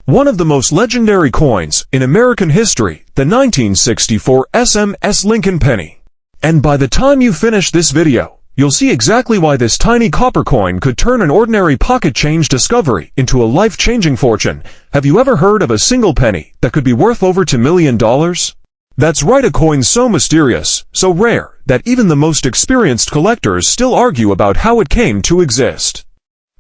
One of the most legendary coins in American history, the 1964 SMS Lincoln penny. And by the time you finish this video, you'll see exactly why this tiny copper coin could turn an ordinary pocket change discovery into a life-changing fortune. Have you ever heard of a single penny that could be worth over $2 million? That's right, a coin so mysterious, so rare, that even the most experienced collectors still argue about how it came to exist.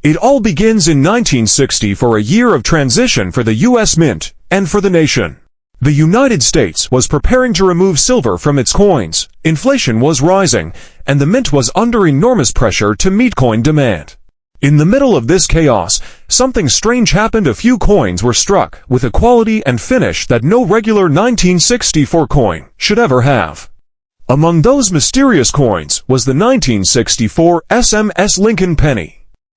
It all begins in 1960 for a year of transition for the U.S. Mint and for the nation. The United States was preparing to remove silver from its coins, inflation was rising, and the Mint was under enormous pressure to meet coin demand. In the middle of this chaos, something strange happened. A few coins were struck with a quality and finish that no regular 1964 coin should ever have. Among those mysterious coins was the 1964 SMS Lincoln penny.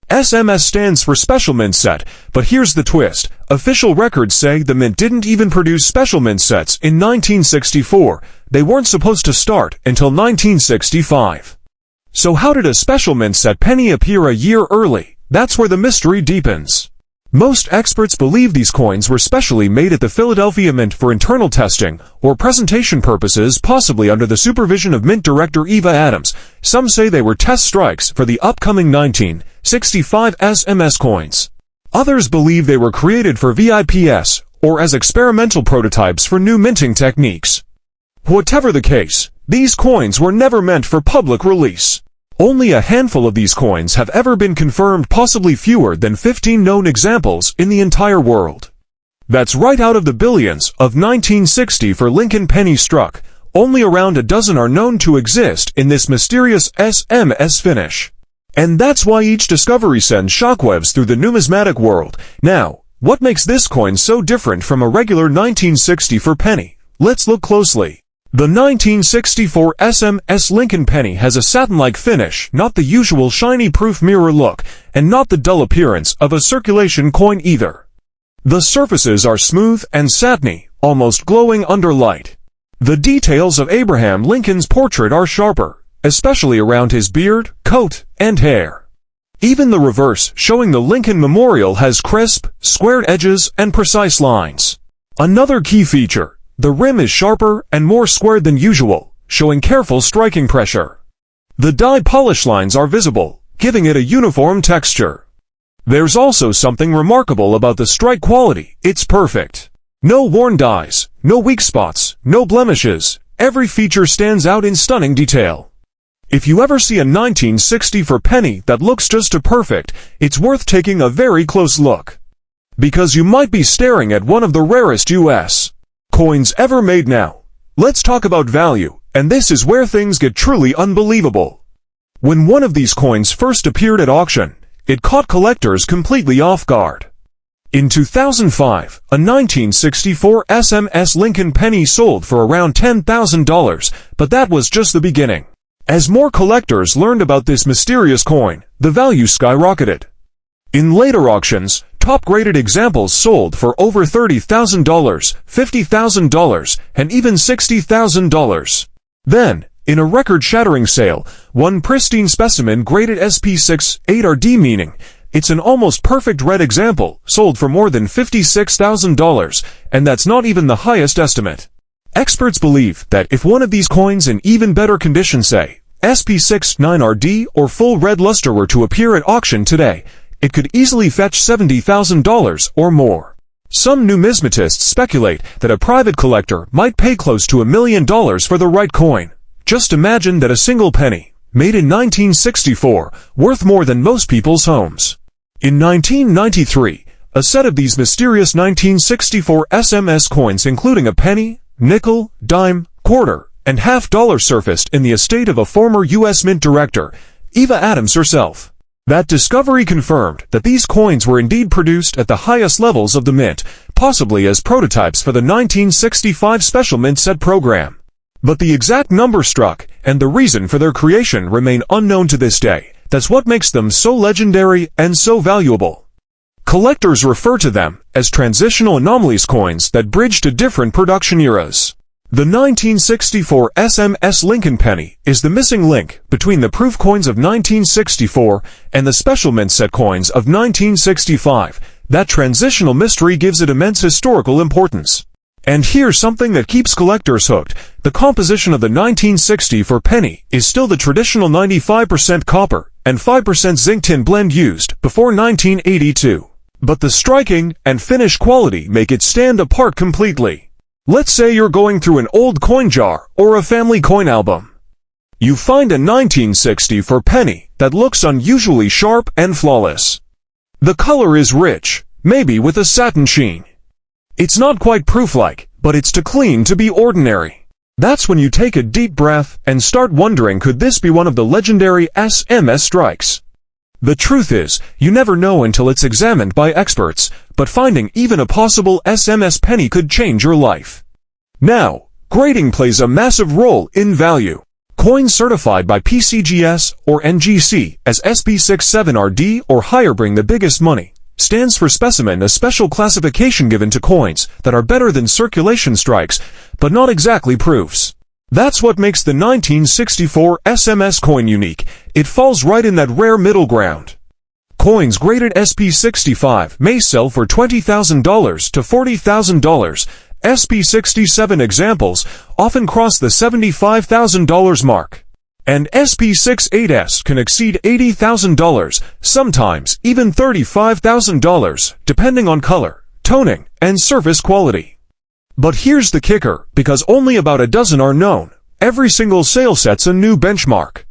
SMS stands for Special Mint Set, but here's the twist. Official records say the Mint didn't even produce Special Mint Sets in 1964. They weren't supposed to start until 1965. So how did a Special Mint Set penny appear a year early? That's where the mystery deepens. Most experts believe these coins were specially made at the Philadelphia Mint for internal testing or presentation purposes, possibly under the supervision of Mint Director Eva Adams. Some say they were test strikes for the upcoming 1965 SMS coins. Others believe they were created for VIPs or as experimental prototypes for new minting techniques. Whatever the case, these coins were never meant for public release. Only a handful of these coins have ever been confirmed, possibly fewer than 15 known examples in the entire world. That's right, out of the billions of 1960 for Lincoln penny struck, only around a dozen are known to exist in this mysterious SMS finish. And that's why each discovery sends shockwaves through the numismatic world. Now, what makes this coin so different from a regular 1964 penny? Let's look closely. The 1964 SMS Lincoln penny has a satin-like finish, not the usual shiny proof mirror look, and not the dull appearance of a circulation coin either. The surfaces are smooth and satiny, almost glowing under light. The details of Abraham Lincoln's portrait are sharper, especially around his beard, coat, and hair. Even the reverse, showing the Lincoln Memorial, has crisp, squared edges and precise lines. Another key feature: the rim is sharper and more squared than usual, showing careful striking pressure. The die polish lines are visible, giving it a uniform texture. There's also something remarkable about the strike quality. It's perfect. No worn dies, no weak spots, no blemishes. Every feature stands out in stunning detail. If you ever see a 1964 penny that looks just perfect, it's worth taking a very close look. Because you might be staring at one of the rarest U.S. coins ever made. Now, let's talk about value, and this is where things get truly unbelievable. When one of these coins first appeared at auction, it caught collectors completely off guard. In 2005, a 1964 SMS Lincoln penny sold for around $10,000, but that was just the beginning. As more collectors learned about this mysterious coin, the value skyrocketed. In later auctions, top-graded examples sold for over $30,000, $50,000, and even $60,000. Then, in a record-shattering sale, one pristine specimen graded SP6 8RD, meaning it's an almost perfect red example, sold for more than $56,000, and that's not even the highest estimate. Experts believe that if one of these coins in even better condition, say SP6 9RD or full red luster, were to appear at auction today, it could easily fetch $70,000 or more. Some numismatists speculate that a private collector might pay close to $1 million for the right coin. Just imagine that a single penny, made in 1964, worth more than most people's homes. In 1993, a set of these mysterious 1964 SMS coins, including a penny, nickel, dime, quarter, and half-dollar, surfaced in the estate of a former U.S. Mint director, Eva Adams herself. That discovery confirmed that these coins were indeed produced at the highest levels of the Mint, possibly as prototypes for the 1965 Special Mint Set program. But the exact number struck and the reason for their creation remain unknown to this day. That's what makes them so legendary and so valuable. Collectors refer to them as transitional anomalies, coins that bridge to different production eras. The 1964 SMS Lincoln penny is the missing link between the proof coins of 1964 and the Special Mint Set coins of 1965. That transitional mystery gives it immense historical importance. And here's something that keeps collectors hooked. The composition of the 1964 penny is still the traditional 95% copper and 5% zinc tin blend used before 1982. But the striking and finish quality make it stand apart completely. Let's say you're going through an old coin jar or a family coin album. You find a 1964 penny that looks unusually sharp and flawless. The color is rich, maybe with a satin sheen. It's not quite proof-like, but it's too clean to be ordinary. That's when you take a deep breath and start wondering, could this be one of the legendary SMS strikes? The truth is, you never know until it's examined by experts, but finding even a possible SMS penny could change your life. Now, grading plays a massive role in value. Coins certified by PCGS or NGC as SP67RD or higher bring the biggest money. Stands for specimen, a special classification given to coins that are better than circulation strikes, but not exactly proofs. That's what makes the 1964 SMS coin unique. It falls right in that rare middle ground. Coins graded SP65 may sell for $20,000 to $40,000. SP67 examples often cross the $75,000 mark. And SP68s can exceed $80,000, sometimes even $35,000, depending on color, toning, and surface quality. But here's the kicker, because only about a dozen are known, every single sale sets a new benchmark.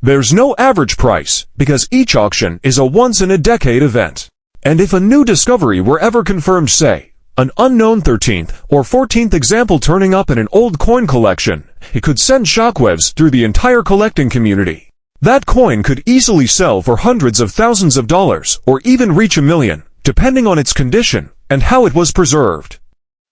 There's no average price, because each auction is a once-in-a-decade event. And if a new discovery were ever confirmed, say, an unknown 13th or 14th example turning up in an old coin collection, it could send shockwaves through the entire collecting community. That coin could easily sell for hundreds of thousands of dollars, or even reach $1 million, depending on its condition and how it was preserved.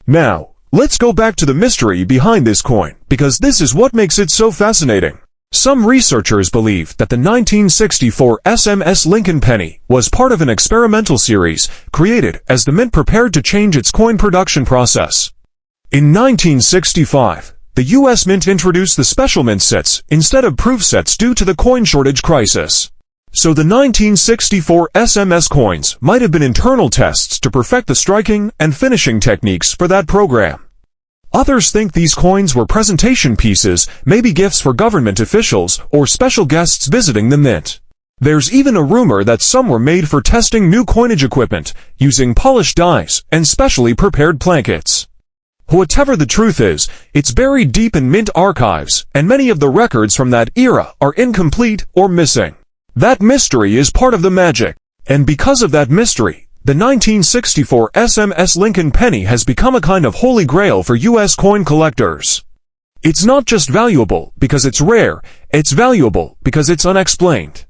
Now, let's go back to the mystery behind this coin, because this is what makes it so fascinating. Some researchers believe that the 1964 SMS Lincoln penny was part of an experimental series created as the mint prepared to change its coin production process. In 1965, the U.S. Mint introduced the special mint sets instead of proof sets due to the coin shortage crisis. So the 1964 SMS coins might have been internal tests to perfect the striking and finishing techniques for that program. Others think these coins were presentation pieces, maybe gifts for government officials or special guests visiting the mint. There's even a rumor that some were made for testing new coinage equipment, using polished dies and specially prepared plankets. Whatever the truth is, it's buried deep in mint archives, and many of the records from that era are incomplete or missing. That mystery is part of the magic. And because of that mystery, the 1964 SMS Lincoln penny has become a kind of holy grail for U.S. coin collectors. It's not just valuable because it's rare, it's valuable because it's unexplained.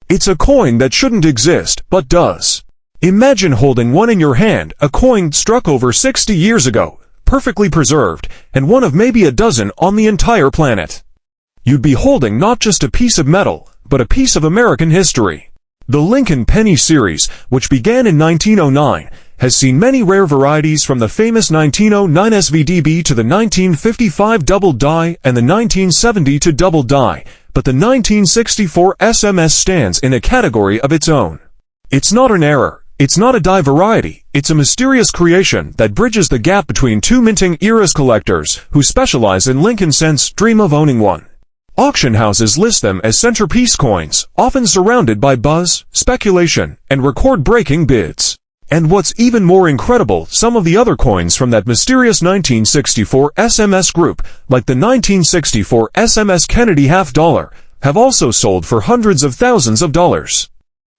It's a coin that shouldn't exist, but does. Imagine holding one in your hand, a coin struck over 60 years ago, perfectly preserved, and one of maybe a dozen on the entire planet. You'd be holding not just a piece of metal, but a piece of American history. The Lincoln Penny series, which began in 1909, has seen many rare varieties from the famous 1909 SVDB to the 1955 double die and the 1970 to double die, but the 1964 SMS stands in a category of its own. It's not an error, it's not a die variety, it's a mysterious creation that bridges the gap between two minting eras. Collectors who specialize in Lincoln cents dream of owning one. Auction houses list them as centerpiece coins, often surrounded by buzz, speculation, and record-breaking bids. And what's even more incredible, some of the other coins from that mysterious 1964 SMS group, like the 1964 SMS Kennedy $50, have also sold for hundreds of thousands of dollars.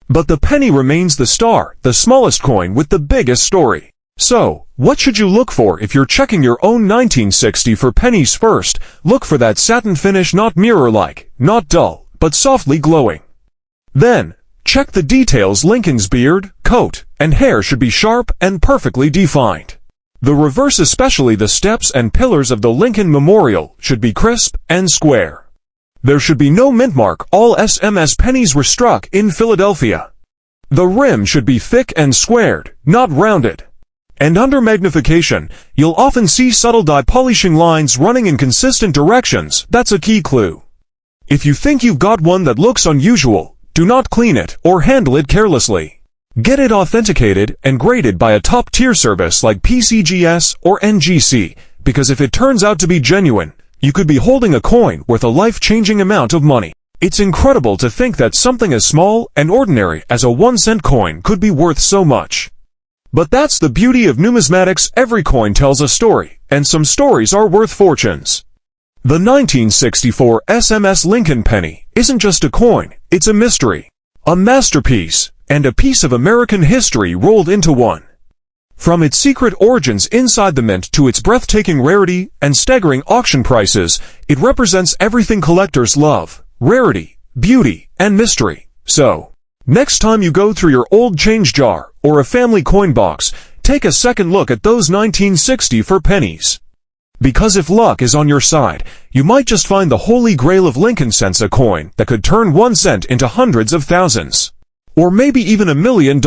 But the penny remains the star, the smallest coin with the biggest story. So, what should you look for if you're checking your own 1964 pennies? First, look for that satin finish, not mirror-like, not dull, but softly glowing. Then, check the details. Lincoln's beard, coat, and hair should be sharp and perfectly defined. The reverse, especially the steps and pillars of the Lincoln Memorial, should be crisp and square. There should be no mint mark. All SMS pennies were struck in Philadelphia. The rim should be thick and squared, not rounded. And under magnification, you'll often see subtle die polishing lines running in consistent directions. That's a key clue. If you think you've got one that looks unusual, do not clean it or handle it carelessly. Get it authenticated and graded by a top-tier service like PCGS or NGC, because if it turns out to be genuine, you could be holding a coin worth a life-changing amount of money. It's incredible to think that something as small and ordinary as a 1-cent coin could be worth so much. But that's the beauty of numismatics. Every coin tells a story, and some stories are worth fortunes. The 1964 SMS Lincoln penny isn't just a coin, it's a mystery, a masterpiece, and a piece of American history rolled into one. From its secret origins inside the mint to its breathtaking rarity and staggering auction prices, it represents everything collectors love: rarity, beauty, and mystery. So, next time you go through your old change jar or a family coin box, take a second look at those 1964 pennies. Because if luck is on your side, you might just find the holy grail of Lincoln cents, a coin that could turn 1 cent into hundreds of thousands. Or maybe even $1 million.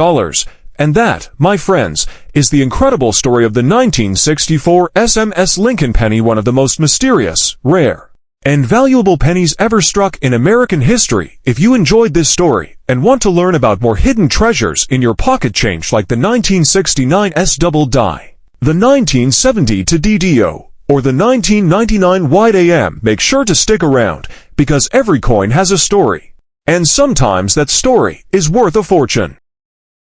And that, my friends, is the incredible story of the 1964 SMS Lincoln penny, one of the most mysterious, rare, and valuable pennies ever struck in American history. If you enjoyed this story and want to learn about more hidden treasures in your pocket change like the 1969 S double die, the 1970 to DDO, or the 1999 White AM, make sure to stick around, because every coin has a story. And sometimes that story is worth a fortune.